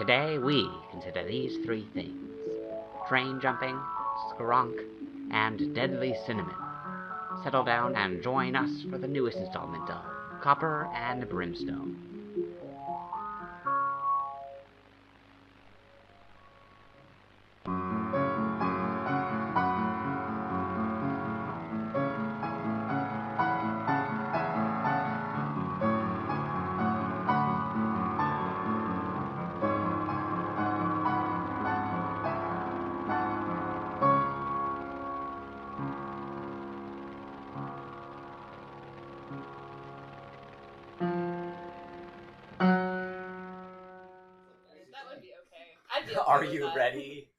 Today we consider these three things: train jumping, skronk, and deadly cinnamon. Settle down and join us for the newest installment of Copper and Brimstone. Are you ready?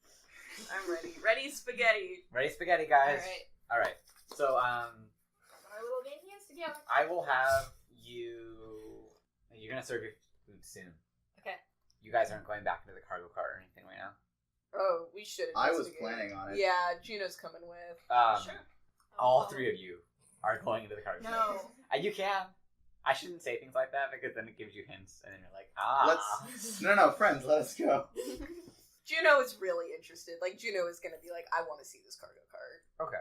I'm ready. Ready spaghetti. Ready spaghetti, guys? Alright. So, Our little game hands together. I will have you... You're gonna serve your food soon. Okay. You guys aren't going back into the cargo cart or anything right now? Oh, we should. I was planning on it. Yeah, Juno's coming with. Sure. All three of you are going into the cargo cart. No. And you can. I shouldn't say things like that because then it gives you hints and then you're like, ah. No, friends, let us go. Juno is really interested. Like, Juno is gonna be like, I want to see this cargo cart. Okay.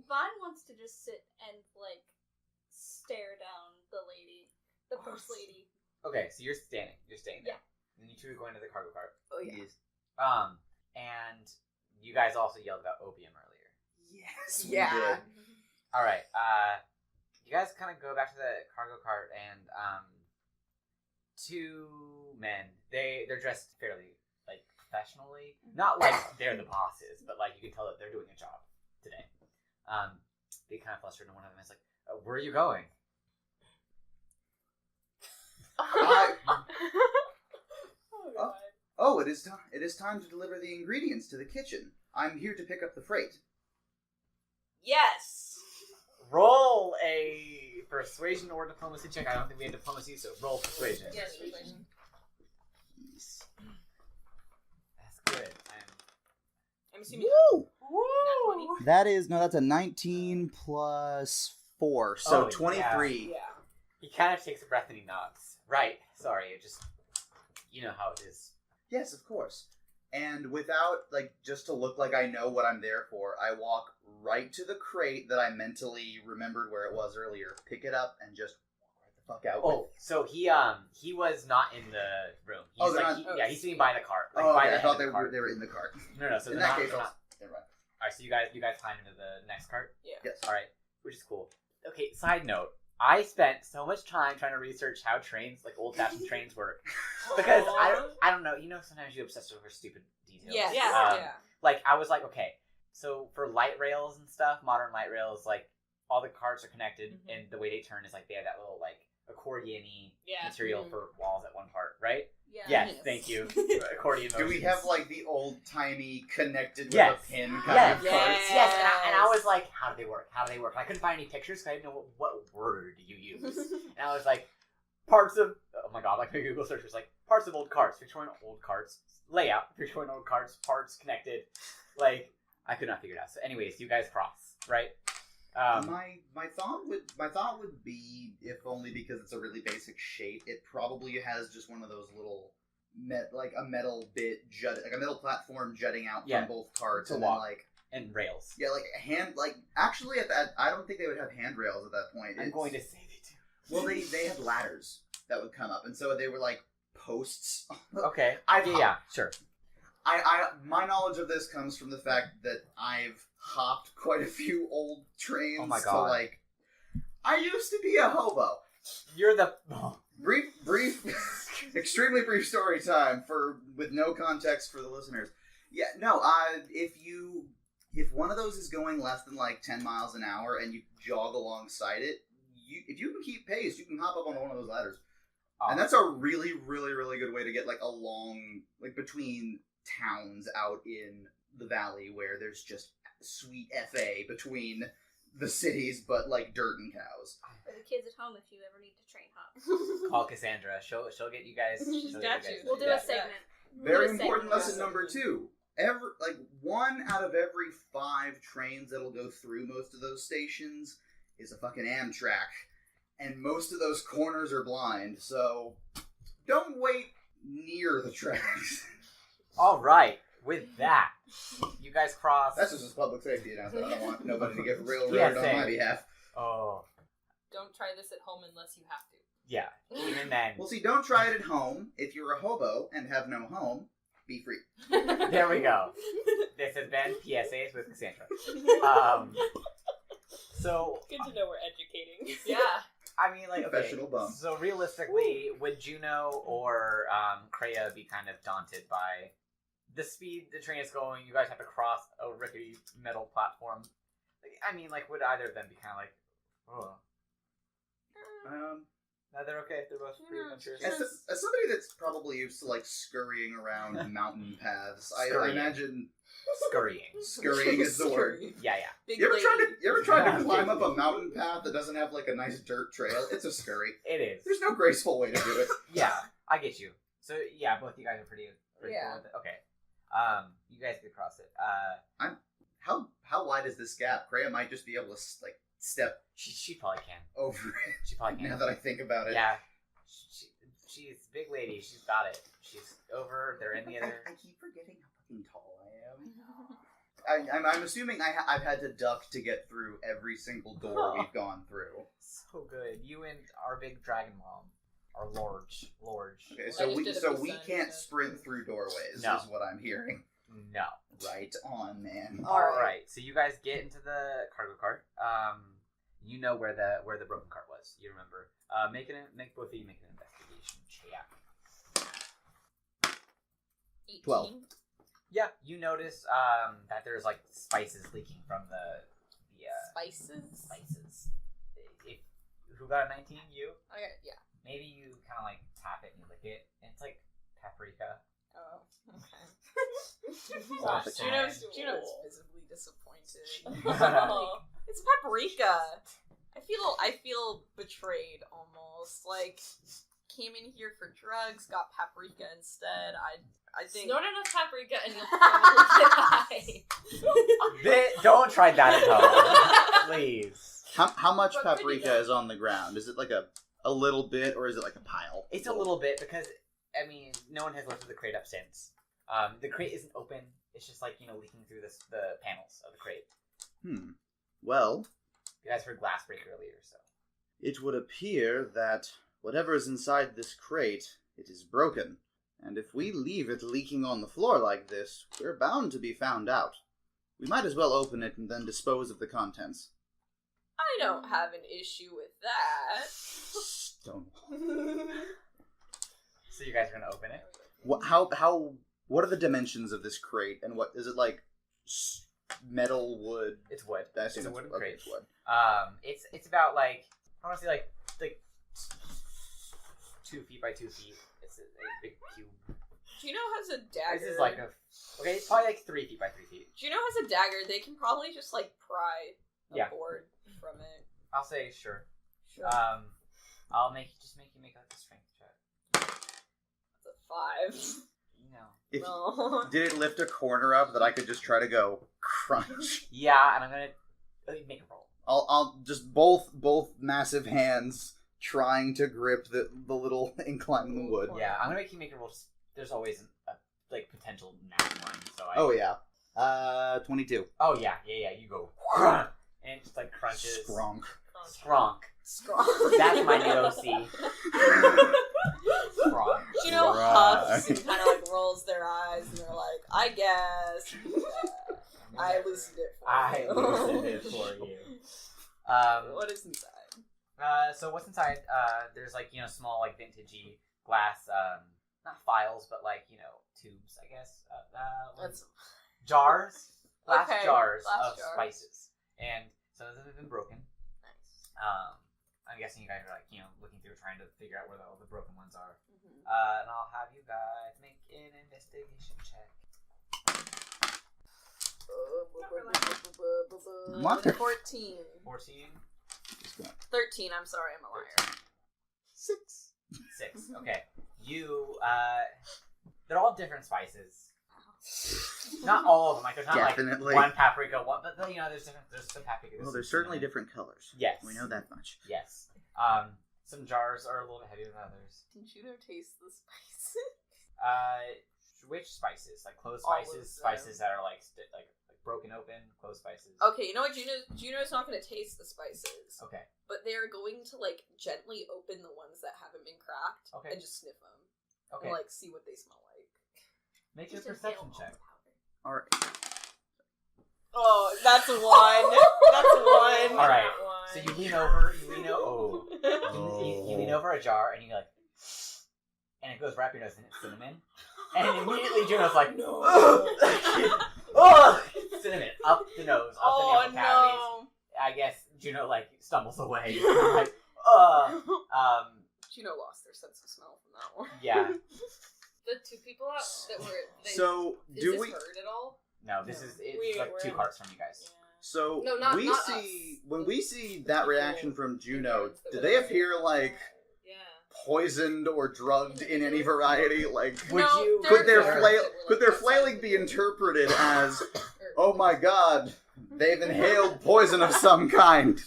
Vaughn wants to just sit and, like, stare down the first lady. Okay, so you're staying there. Yeah. And you two are going to the cargo cart. Oh, yeah. Yes. And you guys also yelled about opium earlier. Yes. Yeah. We did. All right. You guys kind of go back to the cargo cart, and two men. They're dressed fairly like professionally, not like they're the bosses, but like you can tell that they're doing a job today. They kind of flustered, and one of them is like, "Where are you going?" Oh, it is time to deliver the ingredients to the kitchen. I'm here to pick up the freight. Yes. Roll a persuasion or diplomacy check. I don't think we had diplomacy, so roll persuasion. Yes, persuasion. Yes. That's good. I'm assuming. Woo! Woo! That's a 19 plus 4, so 23. Yeah. He kind of takes a breath and he nods. Right. Sorry, you know how it is. Yes, of course. And without, just to look like I know what I'm there for, I walk right to the crate that I mentally remembered where it was earlier, pick it up, and just walk right the fuck out. Oh, so he was not in the room. He's sitting by the cart. I thought they were in the cart. No. So in they're that not, case, they're not. never mind. All right, so you guys climb into the next cart. Yeah. Yes. All right, which is cool. Okay, side note. I spent so much time trying to research how trains, like old-fashioned trains, work. Because I don't know. You know, sometimes you obsess over stupid details. Yeah. Like, I was like, okay, so for light rails and stuff, modern light rails, like, all the carts are connected, and the way they turn is, like, they have that little, like, accordion-y material for walls at one part, right? Yeah. Yes, thank you. Accordion Do we motions. have, the old-timey connected with Yes. a pin kind of Yes. carts? Yes, and I was like, how do they work? I couldn't find any pictures because I didn't know what word you use. And I was like, parts of, oh my god, like my Google search was like, parts of old carts, Victorian old carts, layout, Victorian old carts, parts connected. Like, I could not figure it out. So anyways, you guys cross, right? My thought would be, if only because it's a really basic shape, it probably has just one of those little a metal bit a metal platform jutting out from both carts, and walk. then And rails. Yeah, actually at that, I don't think they would have handrails at that point. I'm going to say they do. Well, they had ladders that would come up, and so they were like posts. Okay. Sure. My knowledge of this comes from the fact that I've hopped quite a few old trains. Oh my god. So I used to be a hobo. You're the... Brief, extremely brief story time with no context for the listeners. Yeah, no, if one of those is going less than 10 miles an hour and you jog alongside it, if you can keep pace, you can hop up on one of those ladders. And that's a really, really, really good way to get along, between towns out in the valley where there's just sweet FA between the cities, but dirt and cows. For the kids at home, if you ever need to train hop. Call Cassandra. She'll get you guys. We'll do a segment. Very important lesson number 2. One out of every 5 trains that'll go through most of those stations is a fucking Amtrak. And most of those corners are blind, so don't wait near the tracks. All right. With that, you guys cross. That's just a public safety announcement. I don't want nobody to get railroaded Yeah, on same. my behalf. Oh, Don't try this at home unless you have to. yeah. Even then. Well, see, don't try it at home. If you're a hobo and have no home, be free. There we go. This has been PSAs with Cassandra. So, Good to know we're educating. Yeah. I mean, like, okay. Professional bum. So realistically, would Juno or Kreia be kind of daunted by the speed the train is going? You guys have to cross a rickety metal platform. Like, I mean, like, would either of them be kind of like, oh, no, they're okay. They're both pretty adventurous. As somebody that's probably used to like scurrying around mountain paths, I Scurrying. imagine Scurrying. scurrying is the word. Yeah, yeah. Big You ever lady. tried to climb up a mountain path that doesn't have like a nice dirt trail? It's a scurry. It is. There's no graceful way to do it. Yeah, I get you. So yeah, both you guys are pretty Yeah. cool with it. Okay. You guys could cross it. How wide is this gap? Kreia might just be able to like step She probably can. over it. She probably can. Now that I think about it. Yeah. She's a big lady. She's got it. She's over. They're in the other. I keep forgetting how fucking tall I am. I'm assuming I've had to duck to get through every single door we've gone through. So good. You and our big dragon mom are large. Okay, I so just we did a so big we sign, can't so- sprint through doorways. No. Is what I'm hearing. No. Right on, man. All right. Alright. So you guys get into the cargo cart. You know where the broken cart was. You remember. Make both of you make an investigation check. 18. 12. Yeah, you notice that there's like spices leaking from the Spices. Who got a 19? You? Okay, yeah. Maybe you kind of like tap it and you lick it. And it's like paprika. Oh, okay. Or Juno's sand. visibly disappointed. Oh. It's paprika. I feel betrayed almost. Like came in here for drugs, got paprika instead. I think Snort enough paprika and you'll probably die. Don't try that at home, please. How much But good paprika enough. is on the ground? Is it like a little bit, or is it like a pile? It's a little bit because I mean no one has lifted the crate up since. The crate isn't open. It's just like leaking through the panels of the crate. Well, You guys heard glass break earlier, so it would appear that whatever is inside this crate, it is broken. And if we leave it leaking on the floor like this, we're bound to be found out. We might as well open it and then dispose of the contents. I don't have an issue with that. Stonewall. so you guys are gonna open it. What are the dimensions of this crate, and what is it like? Metal, wood? It's wood. I It's assume a wooden okay, crate. it's wood. It's about like I want to say like 2 feet by 2 feet. It's a big cube. Juno has a dagger. This is like it's probably like 3 feet by 3 feet. Juno has a dagger. They can probably just like pry a Yeah. board from it. I'll say sure. Sure. I'll make you make like a strength check. It's a 5. If, No. Did it lift a corner up that I could just try to go crunch? Yeah, and I'm gonna make a roll. I'll just both massive hands trying to grip the little incline in the wood. Yeah, I'm gonna make you make a roll. There's always a potential nat one. So Oh yeah. 22. Oh yeah. You go and it just like crunches. Skronk. Skronk. Strong. That's my new OC. Skronk. Juno Right. huffs and kind of like rolls their eyes and they're like, I guess. I loosened it for I you. loosened it for you. What is inside? So what's inside? There's like small like vintagey glass, not files, but like tubes, I guess. That's Jars, glass Okay, jars glass of jars. spices, and some of them have been broken. nice. I'm guessing you guys are like looking through, trying to figure out where all the broken ones are. Mhm. And I'll have you guys make an investigation check. Mother- 14. 14, 13, I'm sorry, I'm a liar. 6. 6. Okay, they're all different spices. Not all of them. Like there's not Definitely. like one paprika, one, but there's different. There's some paprika. Well, some there's certainly cinnamon. different colors. Yes. We know that much. Yes. Some jars are a little bit heavier than others. Can Juno taste the spice? Which spices? Like clove All of spices, them. spices that are like broken open, clove spices. Okay, you know what? Juno's not going to taste the spices, Okay. but they're going to like gently open the ones that haven't been cracked Okay. and just sniff them Okay. and like see what they smell like. Make a Just perception inhale all check. the powder. All right. Oh, that's a one. That's a one. All right. That So one. you lean over. You lean over a jar, and you like, and it goes right up your nose, and it's cinnamon. And immediately Juno's like, No. oh, cinnamon up the nose, up the Oh nasal cavities. no. I guess Juno like stumbles away. like, Juno lost their sense of smell from that one. yeah. The two people that were. So Is do this we? heard at all? No, it's like we're 2 in- carts from you guys. So No, not- we not see us. when we see that reaction from Juno. ones that Do were they there. appear like Yeah. poisoned or drugged in any variety? Like, Would No, you? could their They're- flail that were, could their outside flailing the be door. interpreted as, Or- oh my god, they've inhaled poison of some kind?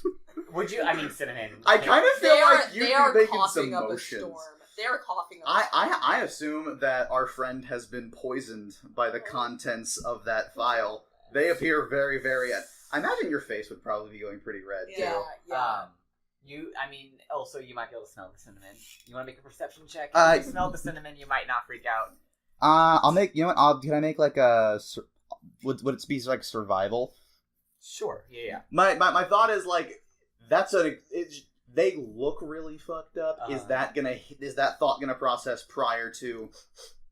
Would you? I mean, cinnamon. I kind of feel like they you'd are be making coughing some up motions. a storm. They are coughing up a storm. I assume that our friend has been poisoned by the contents of that vial. They appear very, very. I imagine your face would probably be going pretty red Yeah, too. yeah. Also, you might be able to smell the cinnamon. You want to make a perception check? Uh, If you smell the cinnamon, you might not freak out. I'll make. You know what? Can I make like a? Would it be like survival? Sure. Yeah. My thought is like that's they look really fucked up. Is that thought gonna process prior to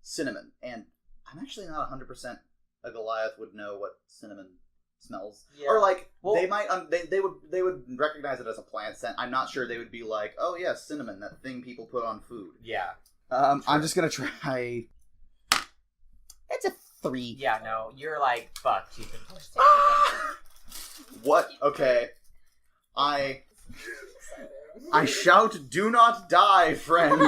cinnamon? And I'm actually not 100% a Goliath would know what cinnamon smells, Yeah. or like Well- they might they would recognize it as a plant scent. I'm not sure they would be like, oh yeah, cinnamon, that thing people put on food. Yeah. I'm just gonna try. It's a 3. Yeah. No, you're like fuck. You've been poisoned. What? Okay. I shout, "Do not die, friend."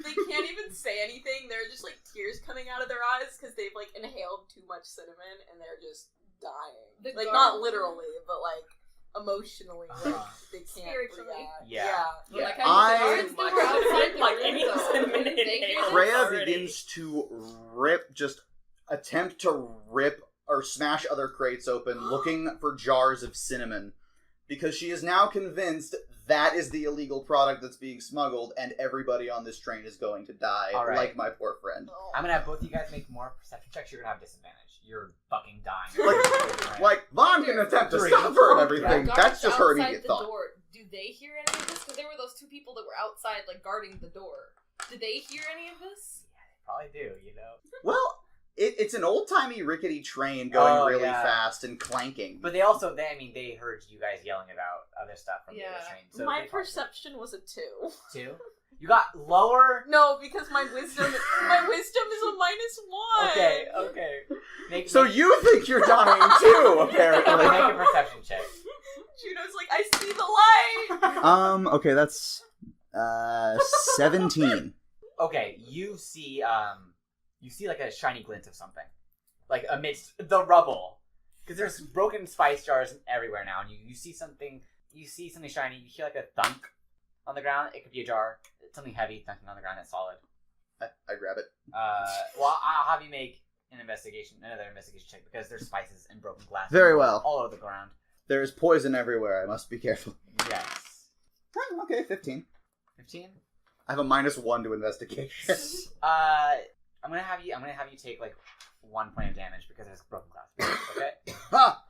They can't even say anything. There are just like tears coming out of their eyes because they've like inhaled too much cinnamon and they're just dying. The Like guard- not literally, but like emotionally. Like they can't Spiritually. react. Yeah. We're like, I- the guards that were outside the Like room, any though, cinnamon they hear inhale. this Freya already. begins to attempt to rip or smash other crates open, looking for jars of cinnamon, because she is now convinced that is the illegal product that's being smuggled, and everybody on this train is going to die, All right. like my poor friend. Oh. I'm gonna have both of you guys make more perception checks. You're gonna have disadvantage. You're fucking dying. Like, Vaughn can attempt to Three. stop her and The everything. guards That's just her outside immediate the thought. door, do they hear any of this? Because there were those two people that were outside, like, guarding the door. Do they hear any of this? Probably do. You know. Well, it's an old-timey rickety train going really yeah. fast and clanking. But they heard you guys yelling about other stuff from the Yeah. other train. So My they probably- perception was a 2. 2. You got lower. No, because my wisdom is a -1. Okay. So you think you're dying too, apparently. make a perception check. Juno's like, I see the light. Okay, that's 17. Okay, you see like a shiny glint of something, like amidst the rubble, because there's broken spice jars everywhere now, and you see something. You see something shiny. You hear like a thunk on the ground. It could be a jar. It's something heavy thunking on the ground that's solid. I grab it. Well, I'll have you make another investigation check, because there's spices and broken glass. Very well. All over the ground. There is poison everywhere. I must be careful. Yes. Okay, 15. 15. I have a -1 to investigation. I'm gonna have you take like 1 point of damage because there's broken glass. Okay. Ha!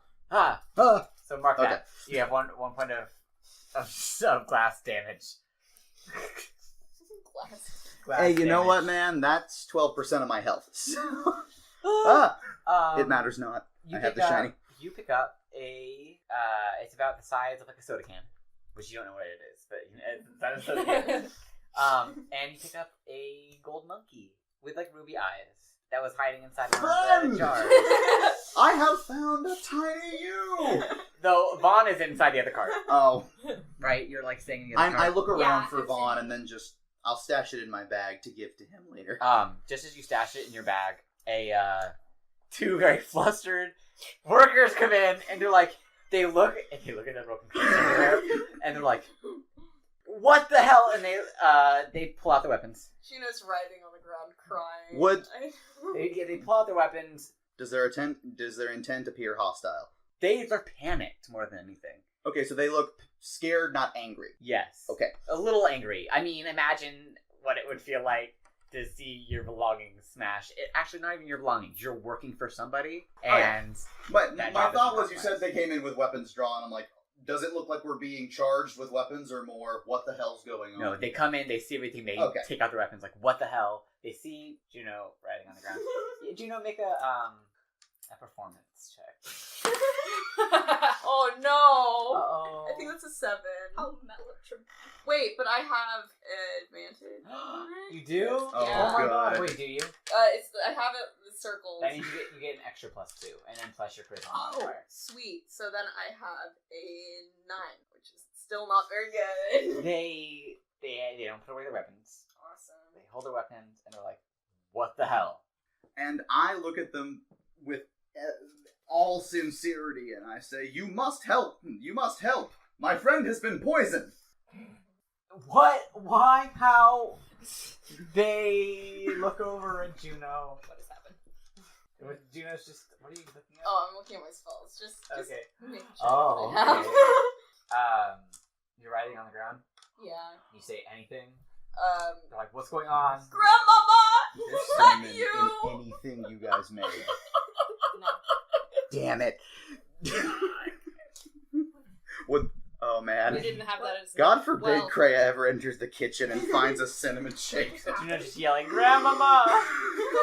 So mark that. Okay. You have one point of glass damage. Glass Hey, you know damage. what, man? That's 12% of my health. It matters not. I have the shiny. You pick up a. It's about the size of like a soda can, which you don't know what it is, but that is a soda can. And you pick up a gold monkey with like ruby eyes that was hiding inside one of Friend! the jars. I have found a tiny you! Though Vaughn is inside the other cart, Oh. right? You're like staying in the other I cart. look around Yeah, for it's Vaughn in- and then I'll stash it in my bag to give to him later. Just as you stash it in your bag, two very flustered workers come in and they look at the broken pieces everywhere, and they're like, what the hell? And they pull out their weapons. Juno's writhing on the ground, crying. Would- They pull out their weapons. Does their intent appear hostile? They're panicked more than anything. Okay, so they look scared, not angry. Yes. Okay. A little angry. I mean, imagine what it would feel like to see your belongings smashed. Actually, not even your belongings. You're working for somebody, and... But That my job thought is was, you compromised. said they came in with weapons drawn. I'm like, does it look like we're being charged with weapons, or more, what the hell's going on? No, they come in, they see everything, they take out their weapons, like, what the hell? They see Juno riding on the ground. Yeah, Juno, make a performance check. Oh no! Uh-oh. I think that's a 7. Oh, melodramatic. Wait, but I have advantage. You do? Oh, Yeah. my god. good. Wait, do you? I have it with circles. That means you get an extra +2, and then plus your charisma Oh, modifier. sweet. So then I have a 9, which is still not very good. They don't put away their weapons. Awesome. They hold their weapons, and they're like, what the hell? And I look at them with all sincerity, and I say, you must help! You must help! My friend has been poisoned! What? Why? How? They look over at Juno. What has happened? Juno's just... What are you looking at? Oh, I'm looking at my spells. Just Okay. making sure Oh, what I have. okay. You're riding on the ground. Yeah. You say anything. They're like, what's going on? Grandmama! There's Love cinnamon you! in anything you guys made. No. Damn it. What? Oh, man. We didn't have that as God forbid well, Kreia ever enters the kitchen and finds a cinnamon shake. Juno just yelling, Grandmama!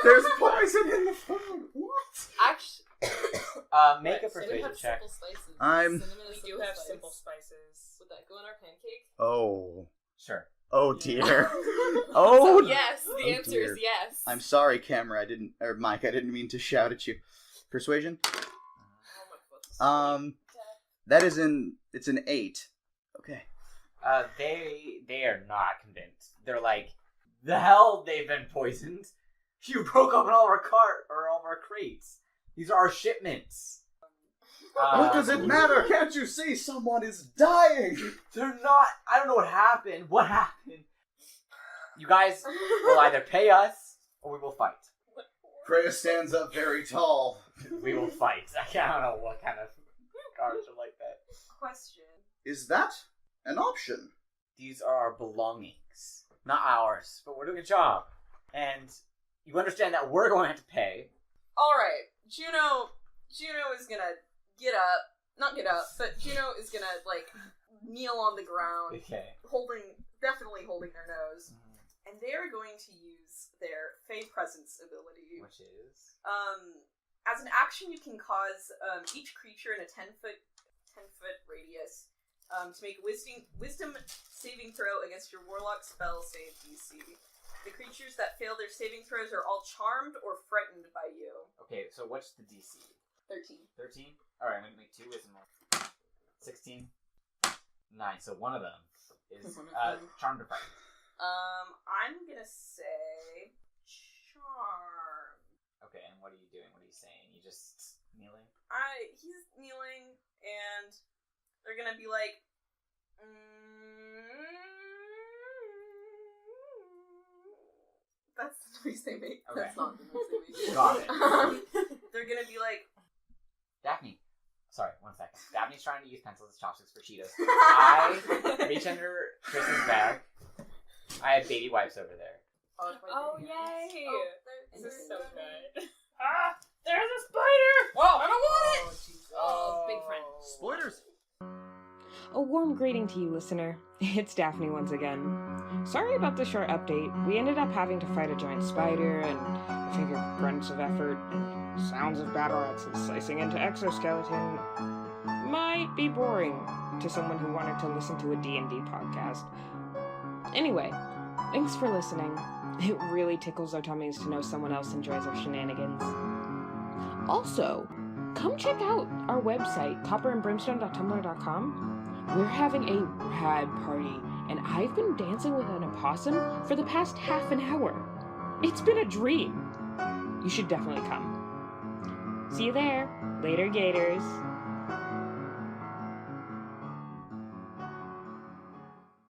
There's poison in the food. What? Actually, Make a Cinnamon persuasion have check. simple spices. I'm- Cinnamon is We do have simple spices. Would that go in our pancake? Oh. Sure. Oh, dear. Oh, So yes, the Oh, answer dear. is yes. I'm sorry, camera. Mike, I didn't mean to shout at you. Persuasion? Oh my foot. That is it's an 8. Okay. They are not convinced. They're like, the hell they've been poisoned. You broke open all of our crates. These are our shipments. What does it matter? Can't you see someone is dying? They're not. I don't know what happened. What happened? You guys will either pay us or we will fight. Kreia stands up very tall. We will fight. I don't know what kind of cards are like that. question. Is that an option? These are our belongings, not ours. But we're doing a job, and you understand that we're going to have to pay. All right, Juno is gonna not get up, but Juno is gonna like kneel on the ground, Okay. definitely holding their nose, and they are going to use their Fey Presence ability. Which is As an action, you can cause each creature in a 10-foot radius to make a wisdom saving throw against your warlock spell save DC. The creatures that fail their saving throws are all charmed or frightened by you. okay. So what's the DC? 13. 13. All right, I'm gonna make 2 wisdom rolls. 16. 9. So one of them is charmed or frightened. I'm gonna say charm. Okay, and what are you doing? What are you saying? You just kneeling? He's kneeling, and they're gonna be like, that's the noise they make. Okay. That's not the noise they make. Got it. They're gonna be like, Daphne. Sorry, 1 second. Daphne's trying to use pencils as chopsticks for Cheetos. I reach under Kristen's bag. I have baby wipes over there. Oh, yay! This This is so good. There's a spider! Whoa! I don't want it! Oh, big friend. Spoilers. A warm greeting to you, listener. It's Daphne once again. Sorry about the short update. We ended up having to fight a giant spider, and I figured grunts of effort and sounds of battle axes slicing into exoskeleton might be boring to someone who wanted to listen to a D&D podcast. Anyway, thanks for listening. It really tickles our tummies to know someone else enjoys our shenanigans. Also, come check out our website, copperandbrimstone.tumblr.com. We're having a rad party, and I've been dancing with an opossum for the past half an hour. It's been a dream. You should definitely come. See you there. Later, Gators.